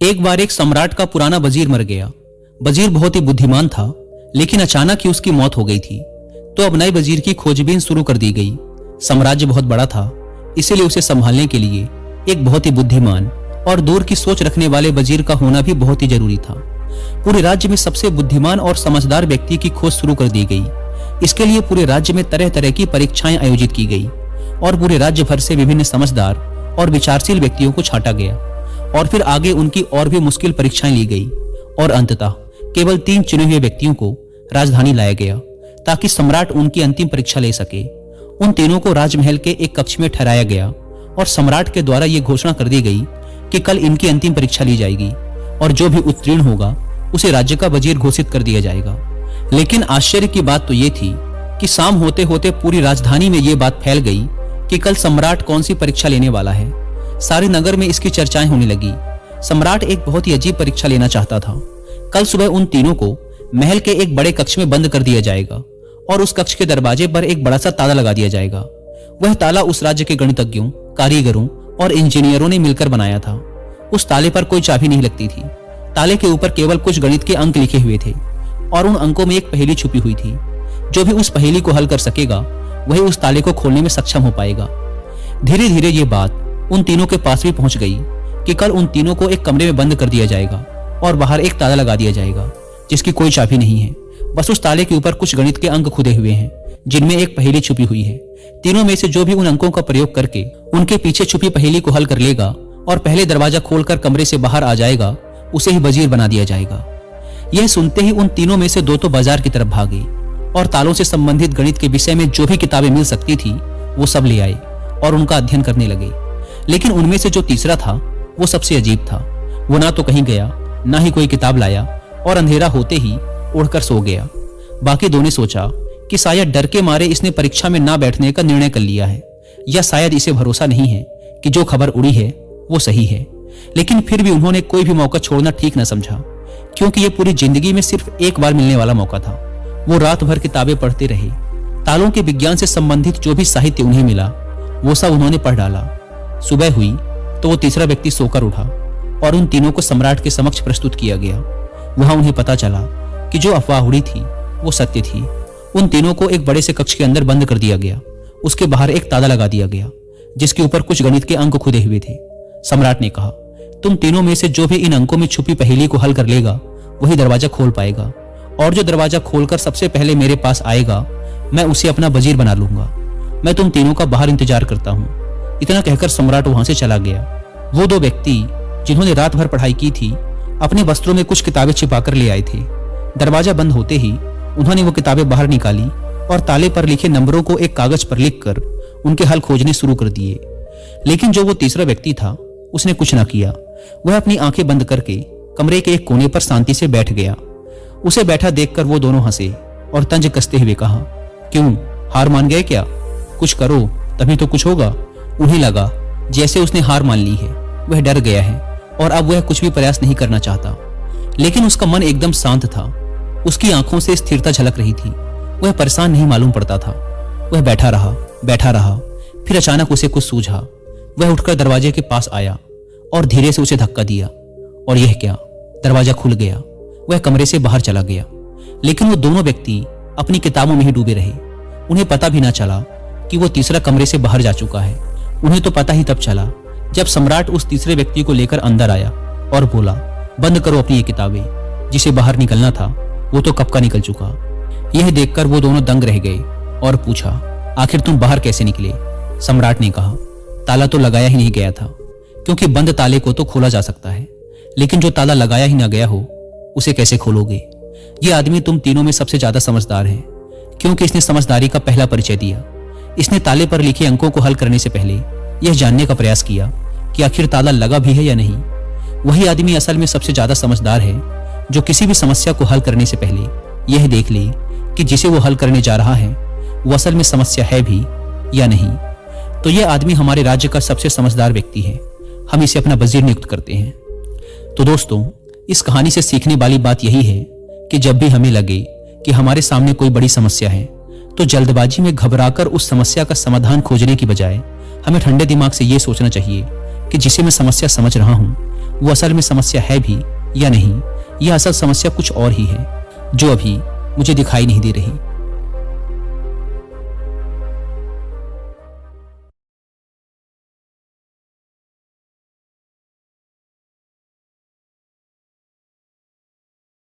एक बार एक सम्राट का पुराना वजीर मर गया। वजीर बहुत ही बुद्धिमान था, लेकिन अचानक ही उसकी मौत हो गई थी। तो अब नए वजीर की खोजबीन शुरू कर दी गई। साम्राज्य बहुत बड़ा था, इसीलिए उसे संभालने के लिए एक बहुत ही बुद्धिमान और दूर की सोच रखने वाले वजीर का होना भी बहुत ही जरूरी था। पूरे राज्य में सबसे बुद्धिमान और समझदार व्यक्ति की खोज शुरू कर दी गई। इसके लिए पूरे राज्य में तरह तरह की परीक्षाएं आयोजित की गई और पूरे राज्य भर से विभिन्न समझदार और विचारशील व्यक्तियों को छांटा गया और फिर आगे उनकी और भी मुश्किल परीक्षाएं ली गई और अंततः केवल 3 चुने हुए व्यक्तियों को राजधानी लाया गया ताकि सम्राट उनकी अंतिम परीक्षा ले सके। उन तीनों को राजमहल के एक कक्ष में ठहराया गया और सम्राट के द्वारा यह घोषणा कर दी गई कि कल इनकी अंतिम परीक्षा ली जाएगी और जो भी उत्तीर्ण होगा उसे राज्य का वजीर घोषित कर दिया जाएगा। लेकिन आश्चर्य की बात तो ये थी कि शाम होते होते पूरी राजधानी में ये बात फैल गई कि कल सम्राट कौन सी परीक्षा लेने वाला है। सारे नगर में इसकी चर्चाएं होने लगी। सम्राट एक बहुत ही अजीब परीक्षा लेना चाहता था। कल सुबह उन तीनों को महल के एक बड़े कक्ष में बंद कर दिया जाएगा और उस कक्ष के दरवाजे पर एक बड़ा सा ताला लगा दिया जाएगा। वह ताला उस राज्य के गणितज्ञों, कारीगरों और इंजीनियरों ने मिलकर बनाया था। उस ताले पर कोई चाबी नहीं लगती थी। ताले के ऊपर केवल कुछ गणित के अंक लिखे हुए थे और उन अंकों में एक पहेली छुपी हुई थी। जो भी उस पहेली को हल कर सकेगा वही उस ताले को खोलने में सक्षम हो पाएगा। धीरे धीरे ये बात उन तीनों के पास भी पहुंच गई कि कल उन तीनों को एक कमरे में बंद कर दिया जाएगा और बाहर एक ताला लगा दिया जाएगा जिसकी कोई चाबी नहीं है। बस उस ताले के ऊपर कुछ गणित के अंक खुदे हुए हैं जिनमें एक पहेली छुपी हुई है। तीनों में से जो भी उन अंकों का प्रयोग करके उनके पीछे छुपी पहेली को हल कर लेगा और पहले दरवाजा खोलकर कमरे से बाहर आ जाएगा उसे ही वजीर बना दिया जाएगा। यह सुनते ही उन तीनों में से 2 तो बाजार की तरफ भागे और तालों से संबंधित गणित के विषय में जो भी किताबें मिल सकती थी वो सब ले आए और उनका अध्ययन करने लगे। लेकिन उनमें से जो तीसरा था वो सबसे अजीब था। वो ना तो कहीं गया, ना ही कोई किताब लाया और अंधेरा होते ही उड़कर सो गया। बाकी 2 ने सोचा कि शायद डर के मारे इसने परीक्षा में ना बैठने का निर्णय कर लिया है या शायद इसे भरोसा नहीं है कि जो खबर उड़ी है वो सही है। लेकिन फिर भी उन्होंने कोई भी मौका छोड़ना ठीक न समझा, क्योंकि ये पूरी जिंदगी में सिर्फ एक बार मिलने वाला मौका था। वो रात भर किताबें पढ़ते रहे। तालों के विज्ञान से संबंधित जो भी साहित्य उन्हें मिला वो सब उन्होंने पढ़ डाला। सुबह हुई तो वो तीसरा व्यक्ति सोकर उठा और उन तीनों को सम्राट के समक्ष प्रस्तुत किया गया। वहां उन्हें पता चला कि जो अफवाह उड़ी थी वो सत्य थी। उन तीनों को एक बड़े से कक्ष के अंदर बंद कर दिया गया। उसके बाहर एक ताला लगा दिया गया जिसके ऊपर कुछ गणित के अंक खुदे हुए थे। सम्राट ने कहा, तुम तीनों में से जो भी इन अंकों में छुपी पहेली को हल कर लेगा वही दरवाजा खोल पाएगा और जो दरवाजा खोलकर सबसे पहले मेरे पास आएगा मैं उसे अपना वजीर बना लूंगा। मैं तुम तीनों का बाहर इंतजार करता हूँ। इतना कहकर सम्राट वहां से चला गया। वो 2 व्यक्ति जिन्होंने रात भर पढ़ाई की थी अपने वस्त्रों में कुछ किताबें छिपाकर ले आए थे। दरवाजा बंद होते ही उन्होंने वो किताबें बाहर निकाली और ताले पर लिखे नंबरों को एक कागज पर लिखकर उनके हल खोजने शुरू कर दिए। लेकिन जो वो तीसरा व्यक्ति था उसने कुछ ना किया। वह अपनी आंखें बंद करके कमरे के एक कोने पर शांति से बैठ गया। उसे बैठा देखकर वो दोनों हंसे और तंज कसते हुए कहा, क्यों, हार मान गए क्या? कुछ करो तभी तो कुछ होगा। उन्हें लगा जैसे उसने हार मान ली है। वह डर गया है और अब वह कुछ भी प्रयास नहीं करना चाहता। लेकिन उसका मन एकदम शांत था। उसकी आंखों से स्थिरता झलक रही थी। वह परेशान नहीं मालूम पड़ता था। वह बैठा रहा। फिर अचानक उसे कुछ सूझा। वह उठकर दरवाजे के पास आया और धीरे से उसे धक्का दिया और यह क्या, दरवाजा खुल गया। वह कमरे से बाहर चला गया। लेकिन वो दोनों व्यक्ति अपनी किताबों में ही डूबे रहे। उन्हें पता भी ना चला कि वो तीसरा कमरे से बाहर जा चुका है। उन्हें तो पता ही तब चला जब सम्राट उस तीसरे व्यक्ति को लेकर अंदर आया और बोला, बंद करो अपनी ये किताबें। जिसे बाहर निकलना था वो तो कब का निकल चुका। यह देखकर वो दोनों दंग रह गए और पूछा, आखिर तुम बाहर कैसे निकले? सम्राट ने कहा, ताला तो लगाया ही नहीं गया था, क्योंकि बंद ताले को तो खोला जा सकता है, लेकिन जो ताला लगाया ही ना गया हो उसे कैसे खोलोगे? ये आदमी तुम तीनों में सबसे ज्यादा समझदार है, क्योंकि इसने समझदारी का पहला परिचय दिया। इसने ताले पर लिखे अंकों को हल करने से पहले यह जानने का प्रयास किया कि आखिर ताला लगा भी है या नहीं। वही आदमी असल में सबसे ज्यादा समझदार है जो किसी भी समस्या को हल करने से पहले यह देख ले कि जिसे वो हल करने जा रहा है वो असल में समस्या है भी या नहीं। तो यह आदमी हमारे राज्य का सबसे समझदार व्यक्ति है। हम इसे अपना वजीर नियुक्त करते हैं। तो दोस्तों, इस कहानी से सीखने वाली बात यही है कि जब भी हमें लगे कि हमारे सामने कोई बड़ी समस्या है तो जल्दबाजी में घबराकर उस समस्या का समाधान खोजने की बजाय हमें ठंडे दिमाग से यह सोचना चाहिए कि जिसे मैं समस्या समझ रहा हूं वो असल में समस्या है भी या नहीं, यह असल समस्या कुछ और ही है जो अभी मुझे दिखाई नहीं दे रही।